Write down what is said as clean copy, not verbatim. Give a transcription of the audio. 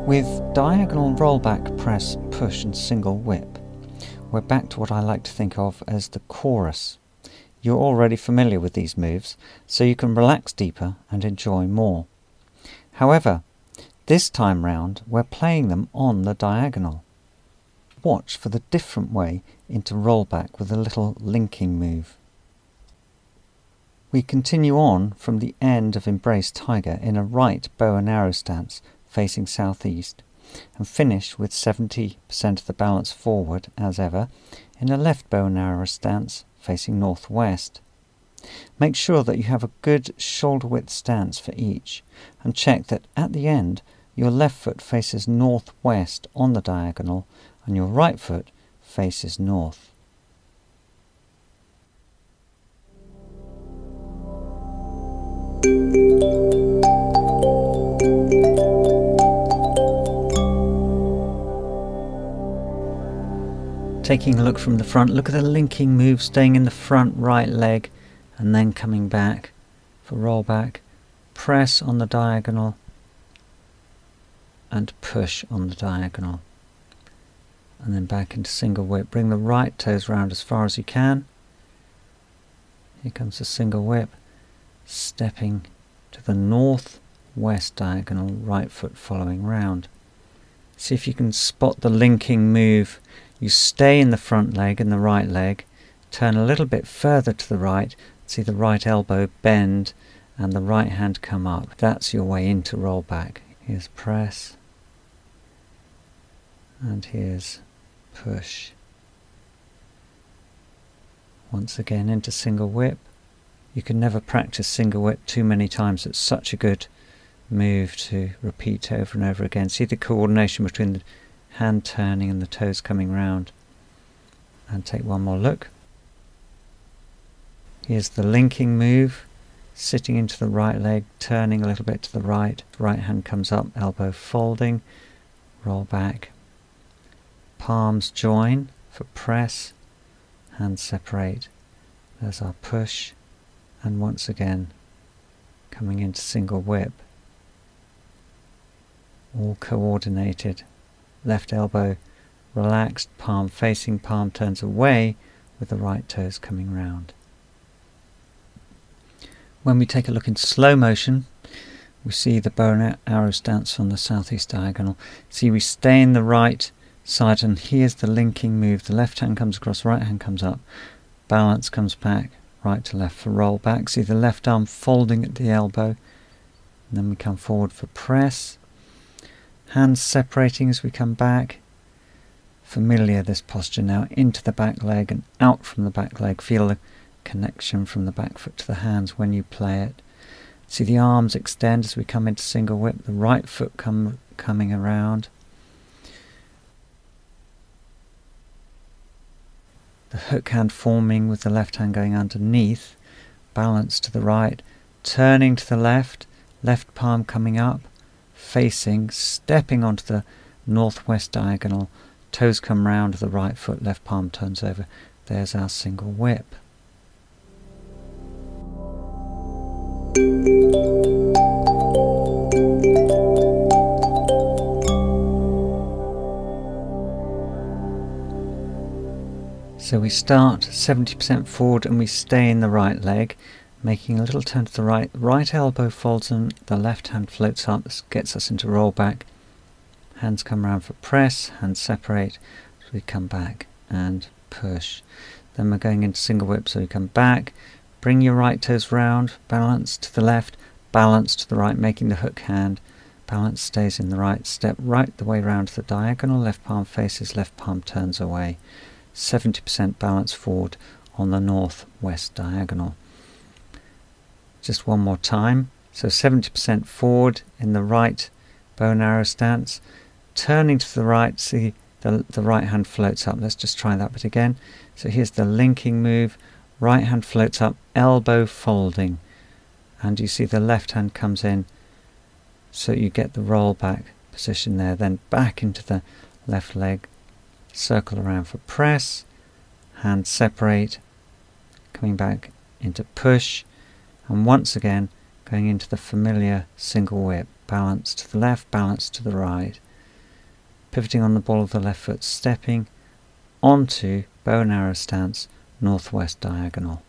With diagonal rollback, press, push and single whip, we're back to what I like to think of as the chorus. You're already familiar with these moves, so you can relax deeper and enjoy more. However, this time round we're playing them on the diagonal. Watch for the different way into rollback with a little linking move. We continue on from the end of Embrace Tiger in a right bow and arrow stance facing southeast, and finish with 70% of the balance forward as ever in a left bow and arrow stance facing northwest. Make sure that you have a good shoulder width stance for each, and check that at the end your left foot faces northwest on the diagonal and your right foot faces north. Taking a look from the front, look at the linking move, staying in the front right leg and then coming back for rollback. Press on the diagonal and push on the diagonal. And then back into single whip. Bring the right toes round as far as you can. Here comes the single whip. Stepping to the northwest diagonal, right foot following round. See if you can spot the linking move. You stay in the front leg and the right leg, turn a little bit further to the right, see the right elbow bend and the right hand come up. That's your way into rollback. Here's press and here's push. Once again into single whip. You can never practice single whip too many times. It's such a good move to repeat over and over again. See the coordination between the hand turning and the toes coming round. And take one more look. Here's the linking move, sitting into the right leg, turning a little bit to the right. Right hand comes up, elbow folding, roll back. Palms join for press, hands separate. There's our push, and once again coming into single whip. All coordinated. Left elbow relaxed, palm facing, palm turns away with the right toes coming round. When we take a look in slow motion, we see the bow and arrow stance on the southeast diagonal. See, we stay in the right side, and here's the linking move. The left hand comes across, right hand comes up, balance comes back, right to left for roll back. See the left arm folding at the elbow, and then we come forward for press. Hands separating as we come back. Familiar, this posture now, into the back leg and out from the back leg. Feel the connection from the back foot to the hands when you play it. See the arms extend as we come into single whip, the right foot coming around. The hook hand forming with the left hand going underneath. Balance to the right, turning to the left, left palm coming up. Facing, stepping onto the northwest diagonal, toes come round to the right foot, left palm turns over. There's our single whip. So we start 70% forward and we stay in the right leg, making a little turn to the right. Right elbow folds and the left hand floats up. This gets us into rollback. Hands come around for press, hands separate. So we come back and push. Then we're going into single whip, so we come back. Bring your right toes round, balance to the left, balance to the right, making the hook hand. Balance stays in the right, step right the way round to the diagonal, left palm faces, left palm turns away. 70% balance forward on the northwest diagonal. Just one more time. So 70% forward in the right bow and arrow stance. Turning to the right, see the right hand floats up. Let's just try that bit again. So here's the linking move. Right hand floats up, elbow folding. And you see the left hand comes in. So you get the roll back position there. Then back into the left leg. Circle around for press. Hands separate. Coming back into push, and once again going into the familiar single whip, balance to the left, balance to the right, pivoting on the ball of the left foot, stepping onto bow and arrow stance, northwest diagonal.